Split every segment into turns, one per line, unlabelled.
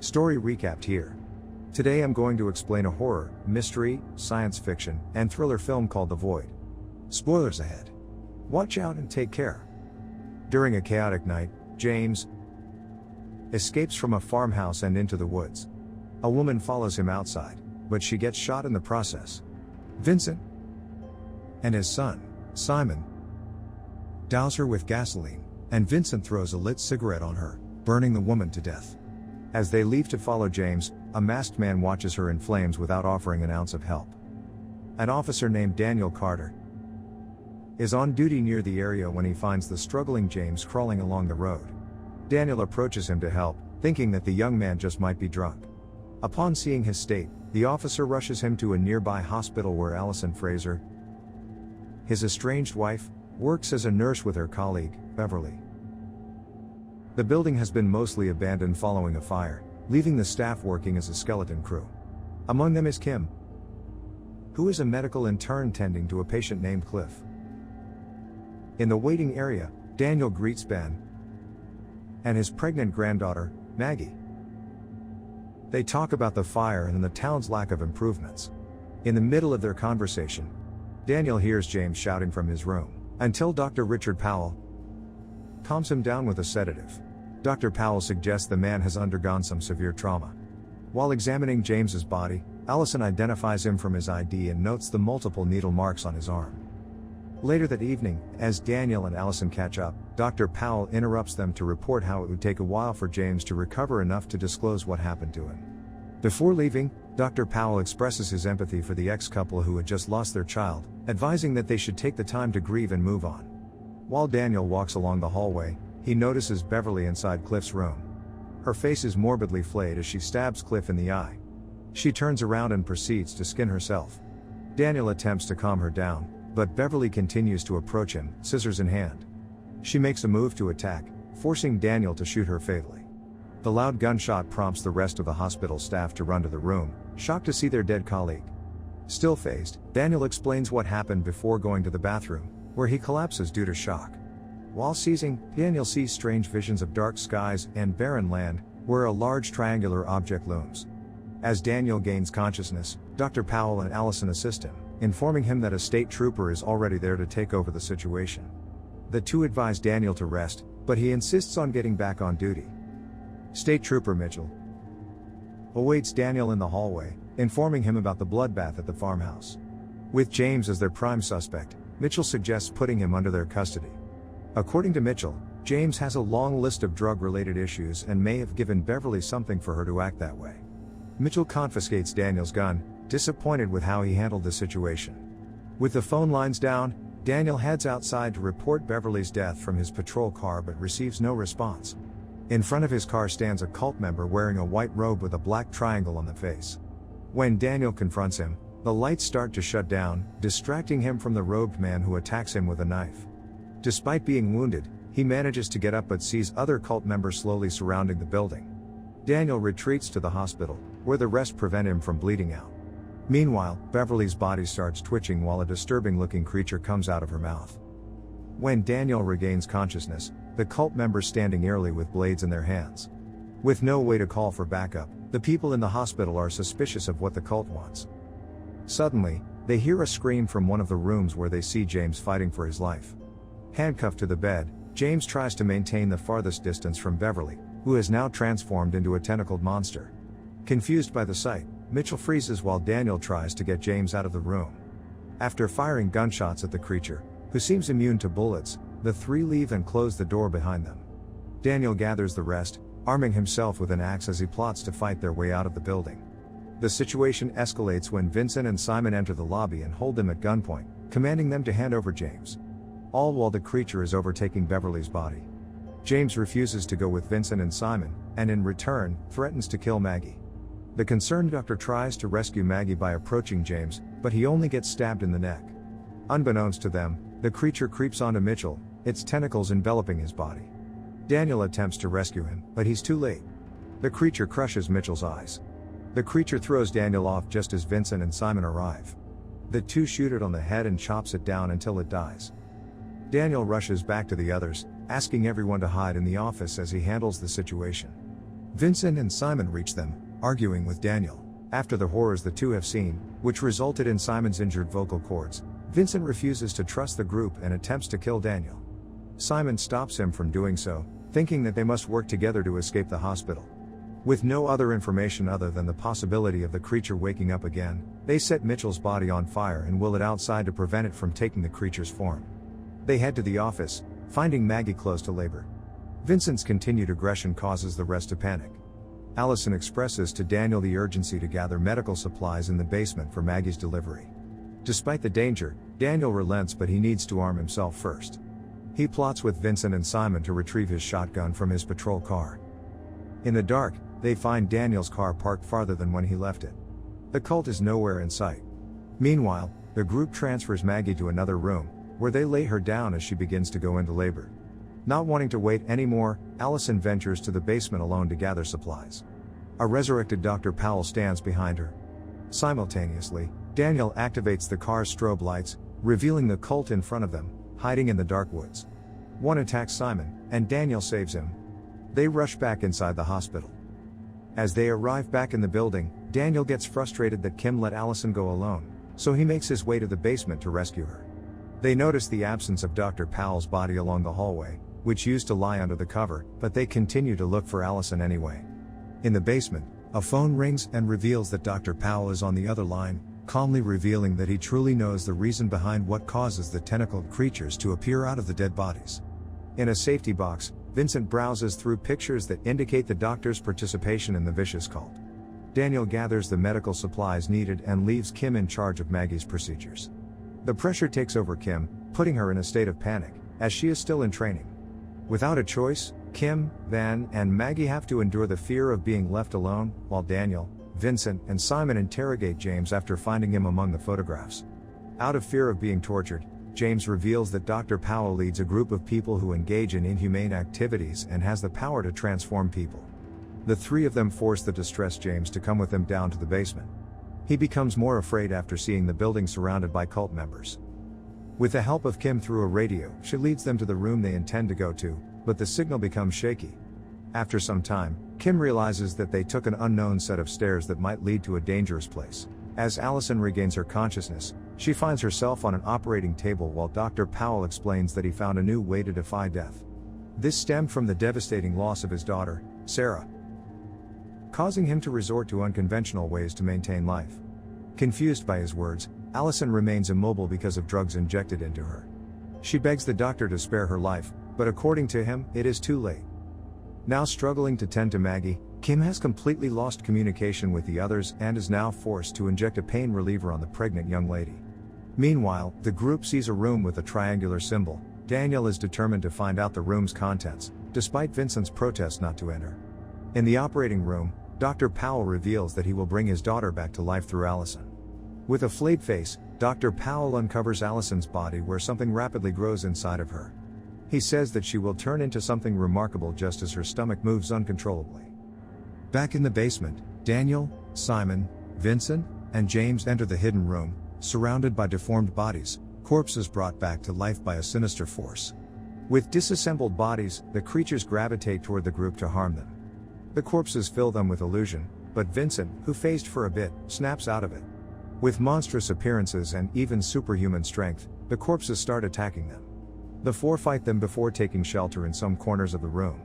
Story recapped here. Today I'm going to explain a horror, mystery, science fiction, and thriller film called The Void. Spoilers ahead. Watch out and take care. During a chaotic night, James escapes from a farmhouse and into the woods. A woman follows him outside, but she gets shot in the process. Vincent and his son, Simon, douse her with gasoline, and Vincent throws a lit cigarette on her, burning the woman to death. As they leave to follow James, a masked man watches her in flames without offering an ounce of help. An officer named Daniel Carter is on duty near the area when he finds the struggling James crawling along the road. Daniel approaches him to help, thinking that the young man just might be drunk. Upon seeing his state, the officer rushes him to a nearby hospital where Allison Fraser, his estranged wife, works as a nurse with her colleague, Beverly. The building has been mostly abandoned following a fire, leaving the staff working as a skeleton crew. Among them is Kim, who is a medical intern tending to a patient named Cliff. In the waiting area, Daniel greets Ben and his pregnant granddaughter, Maggie. They talk about the fire and the town's lack of improvements. In the middle of their conversation, Daniel hears James shouting from his room, until Dr. Richard Powell calms him down with a sedative. Dr. Powell suggests the man has undergone some severe trauma. While examining James's body, Allison identifies him from his ID and notes the multiple needle marks on his arm. Later that evening, as Daniel and Allison catch up, Dr. Powell interrupts them to report how it would take a while for James to recover enough to disclose what happened to him. Before leaving, Dr. Powell expresses his empathy for the ex-couple who had just lost their child, advising that they should take the time to grieve and move on. While Daniel walks along the hallway, he notices Beverly inside Cliff's room. Her face is morbidly flayed as she stabs Cliff in the eye. She turns around and proceeds to skin herself. Daniel attempts to calm her down, but Beverly continues to approach him, scissors in hand. She makes a move to attack, forcing Daniel to shoot her fatally. The loud gunshot prompts the rest of the hospital staff to run to the room, shocked to see their dead colleague. Still phased, Daniel explains what happened before going to the bathroom, where he collapses due to shock. While seizing, Daniel sees strange visions of dark skies and barren land, where a large triangular object looms. As Daniel gains consciousness, Dr. Powell and Allison assist him, informing him that a state trooper is already there to take over the situation. The two advise Daniel to rest, but he insists on getting back on duty. State Trooper Mitchell awaits Daniel in the hallway, informing him about the bloodbath at the farmhouse. With James as their prime suspect, Mitchell suggests putting him under their custody. According to Mitchell, James has a long list of drug-related issues and may have given Beverly something for her to act that way. Mitchell confiscates Daniel's gun, disappointed with how he handled the situation. With the phone lines down, Daniel heads outside to report Beverly's death from his patrol car but receives no response. In front of his car stands a cult member wearing a white robe with a black triangle on the face. When Daniel confronts him, the lights start to shut down, distracting him from the robed man who attacks him with a knife. Despite being wounded, he manages to get up but sees other cult members slowly surrounding the building. Daniel retreats to the hospital, where the rest prevent him from bleeding out. Meanwhile, Beverly's body starts twitching while a disturbing-looking creature comes out of her mouth. When Daniel regains consciousness, the cult members standing eerily with blades in their hands. With no way to call for backup, the people in the hospital are suspicious of what the cult wants. Suddenly, they hear a scream from one of the rooms where they see James fighting for his life. Handcuffed to the bed, James tries to maintain the farthest distance from Beverly, who has now transformed into a tentacled monster. Confused by the sight, Mitchell freezes while Daniel tries to get James out of the room. After firing gunshots at the creature, who seems immune to bullets, the three leave and close the door behind them. Daniel gathers the rest, arming himself with an axe as he plots to fight their way out of the building. The situation escalates when Vincent and Simon enter the lobby and hold them at gunpoint, commanding them to hand over James. All while the creature is overtaking Beverly's body. James refuses to go with Vincent and Simon, and in return, threatens to kill Maggie. The concerned doctor tries to rescue Maggie by approaching James, but he only gets stabbed in the neck. Unbeknownst to them, the creature creeps onto Mitchell, its tentacles enveloping his body. Daniel attempts to rescue him, but he's too late. The creature crushes Mitchell's eyes. The creature throws Daniel off just as Vincent and Simon arrive. The two shoot it on the head and chops it down until it dies. Daniel rushes back to the others, asking everyone to hide in the office as he handles the situation. Vincent and Simon reach them, arguing with Daniel. After the horrors the two have seen, which resulted in Simon's injured vocal cords, Vincent refuses to trust the group and attempts to kill Daniel. Simon stops him from doing so, thinking that they must work together to escape the hospital. With no other information other than the possibility of the creature waking up again, they set Mitchell's body on fire and will it outside to prevent it from taking the creature's form. They head to the office, finding Maggie close to labor. Vincent's continued aggression causes the rest to panic. Allison expresses to Daniel the urgency to gather medical supplies in the basement for Maggie's delivery. Despite the danger, Daniel relents, but he needs to arm himself first. He plots with Vincent and Simon to retrieve his shotgun from his patrol car. In the dark, they find Daniel's car parked farther than when he left it. The cult is nowhere in sight. Meanwhile, the group transfers Maggie to another room, where they lay her down as she begins to go into labor. Not wanting to wait anymore, Allison ventures to the basement alone to gather supplies. A resurrected Dr. Powell stands behind her. Simultaneously, Daniel activates the car's strobe lights, revealing the cult in front of them, hiding in the dark woods. One attacks Simon, and Daniel saves him. They rush back inside the hospital. As they arrive back in the building, Daniel gets frustrated that Kim let Allison go alone, so he makes his way to the basement to rescue her. They notice the absence of Dr. Powell's body along the hallway, which used to lie under the cover, but they continue to look for Allison anyway. In the basement, a phone rings and reveals that Dr. Powell is on the other line, calmly revealing that he truly knows the reason behind what causes the tentacled creatures to appear out of the dead bodies. In a safety box, Vincent browses through pictures that indicate the doctor's participation in the vicious cult. Daniel gathers the medical supplies needed and leaves Kim in charge of Maggie's procedures. The pressure takes over Kim, putting her in a state of panic, as she is still in training. Without a choice, Kim, Van, and Maggie have to endure the fear of being left alone, while Daniel, Vincent, and Simon interrogate James after finding him among the photographs. Out of fear of being tortured, James reveals that Dr. Powell leads a group of people who engage in inhumane activities and has the power to transform people. The three of them force the distressed James to come with them down to the basement. He becomes more afraid after seeing the building surrounded by cult members. With the help of Kim through a radio, she leads them to the room they intend to go to, but the signal becomes shaky. After some time, Kim realizes that they took an unknown set of stairs that might lead to a dangerous place. As Allison regains her consciousness, she finds herself on an operating table while Dr. Powell explains that he found a new way to defy death. This stemmed from the devastating loss of his daughter, Sarah, causing him to resort to unconventional ways to maintain life. Confused by his words, Allison remains immobile because of drugs injected into her. She begs the doctor to spare her life, but according to him, it is too late. Now struggling to tend to Maggie, Kim has completely lost communication with the others and is now forced to inject a pain reliever on the pregnant young lady. Meanwhile, the group sees a room with a triangular symbol. Daniel is determined to find out the room's contents, despite Vincent's protest not to enter. In the operating room, Dr. Powell reveals that he will bring his daughter back to life through Allison. With a flayed face, Dr. Powell uncovers Allison's body where something rapidly grows inside of her. He says that she will turn into something remarkable just as her stomach moves uncontrollably. Back in the basement, Daniel, Simon, Vincent, and James enter the hidden room, surrounded by deformed bodies, corpses brought back to life by a sinister force. With disassembled bodies, the creatures gravitate toward the group to harm them. The corpses fill them with illusion, but Vincent, who phased for a bit, snaps out of it. With monstrous appearances and even superhuman strength, the corpses start attacking them. The four fight them before taking shelter in some corners of the room.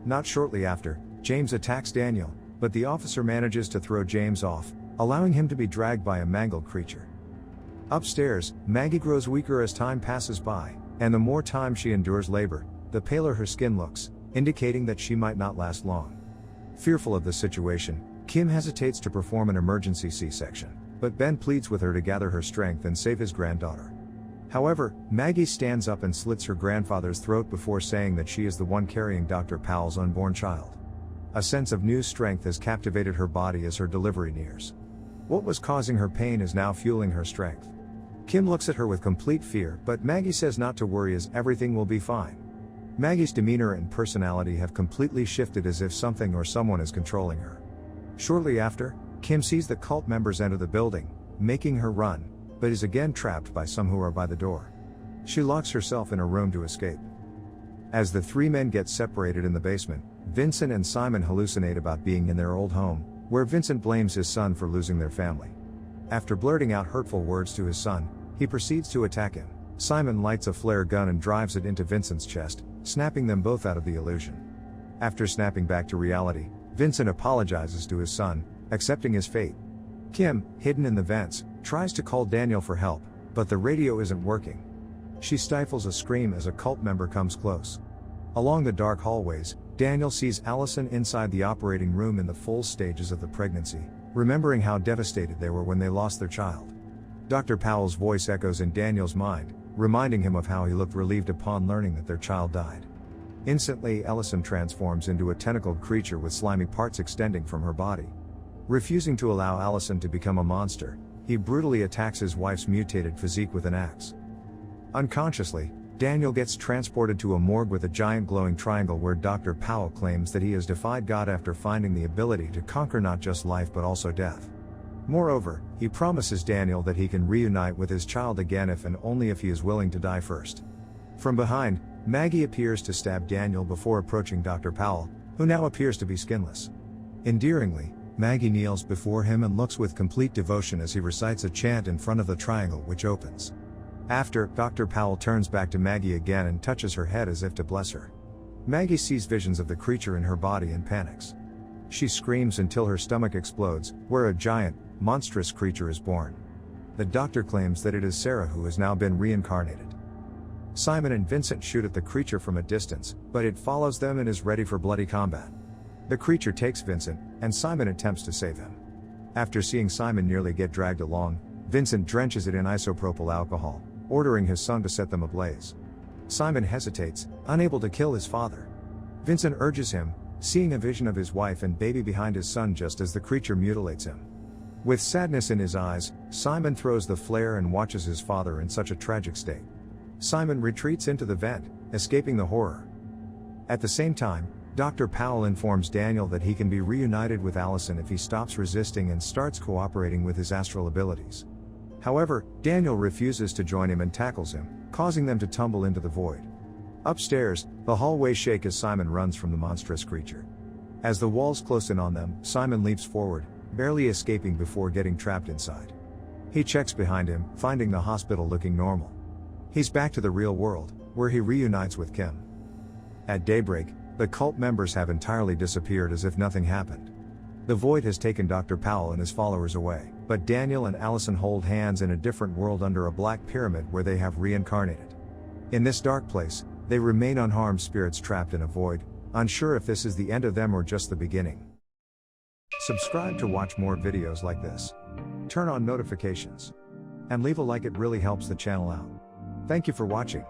Not shortly after, James attacks Daniel, but the officer manages to throw James off, allowing him to be dragged by a mangled creature. Upstairs, Maggie grows weaker as time passes by, and the more time she endures labor, the paler her skin looks, indicating that she might not last long. Fearful of the situation, Kim hesitates to perform an emergency C-section, but Ben pleads with her to gather her strength and save his granddaughter. However, Maggie stands up and slits her grandfather's throat before saying that she is the one carrying Dr. Powell's unborn child. A sense of new strength has captivated her body as her delivery nears. What was causing her pain is now fueling her strength. Kim looks at her with complete fear, but Maggie says not to worry as everything will be fine. Maggie's demeanor and personality have completely shifted as if something or someone is controlling her. Shortly after, Kim sees the cult members enter the building, making her run, but is again trapped by some who are by the door. She locks herself in a room to escape. As the three men get separated in the basement, Vincent and Simon hallucinate about being in their old home, where Vincent blames his son for losing their family. After blurting out hurtful words to his son, he proceeds to attack him. Simon lights a flare gun and drives it into Vincent's chest, snapping them both out of the illusion. After snapping back to reality, Vincent apologizes to his son, accepting his fate. Kim, hidden in the vents, tries to call Daniel for help, but the radio isn't working. She stifles a scream as a cult member comes close. Along the dark hallways, Daniel sees Allison inside the operating room in the full stages of the pregnancy, remembering how devastated they were when they lost their child. Dr. Powell's voice echoes in Daniel's mind, reminding him of how he looked relieved upon learning that their child died. Instantly, Allison transforms into a tentacled creature with slimy parts extending from her body. Refusing to allow Allison to become a monster, he brutally attacks his wife's mutated physique with an axe. Unconsciously, Daniel gets transported to a morgue with a giant glowing triangle where Dr. Powell claims that he has defied God after finding the ability to conquer not just life but also death. Moreover, he promises Daniel that he can reunite with his child again if and only if he is willing to die first. From behind, Maggie appears to stab Daniel before approaching Dr. Powell, who now appears to be skinless. Endearingly, Maggie kneels before him and looks with complete devotion as he recites a chant in front of the triangle which opens. After, Dr. Powell turns back to Maggie again and touches her head as if to bless her. Maggie sees visions of the creature in her body and panics. She screams until her stomach explodes, where a giant, monstrous creature is born. The doctor claims that it is Sarah who has now been reincarnated. Simon and Vincent shoot at the creature from a distance, but it follows them and is ready for bloody combat. The creature takes Vincent, and Simon attempts to save him. After seeing Simon nearly get dragged along, Vincent drenches it in isopropyl alcohol, ordering his son to set them ablaze. Simon hesitates, unable to kill his father. Vincent urges him, seeing a vision of his wife and baby behind his son just as the creature mutilates him. With sadness in his eyes, Simon throws the flare and watches his father in such a tragic state. Simon retreats into the vent, escaping the horror. At the same time, Dr. Powell informs Daniel that he can be reunited with Allison if he stops resisting and starts cooperating with his astral abilities. However, Daniel refuses to join him and tackles him, causing them to tumble into the void. Upstairs, the hallways shake as Simon runs from the monstrous creature. As the walls close in on them, Simon leaps forward, barely escaping before getting trapped inside. He checks behind him, finding the hospital looking normal. He's back to the real world, where he reunites with Kim. At daybreak, the cult members have entirely disappeared as if nothing happened. The void has taken Dr. Powell and his followers away, but Daniel and Allison hold hands in a different world under a black pyramid where they have reincarnated. In this dark place, they remain unharmed spirits trapped in a void, unsure if this is the end of them or just the beginning. Subscribe to watch more videos like this. Turn on notifications. And leave a like, it really helps the channel out. Thank you for watching.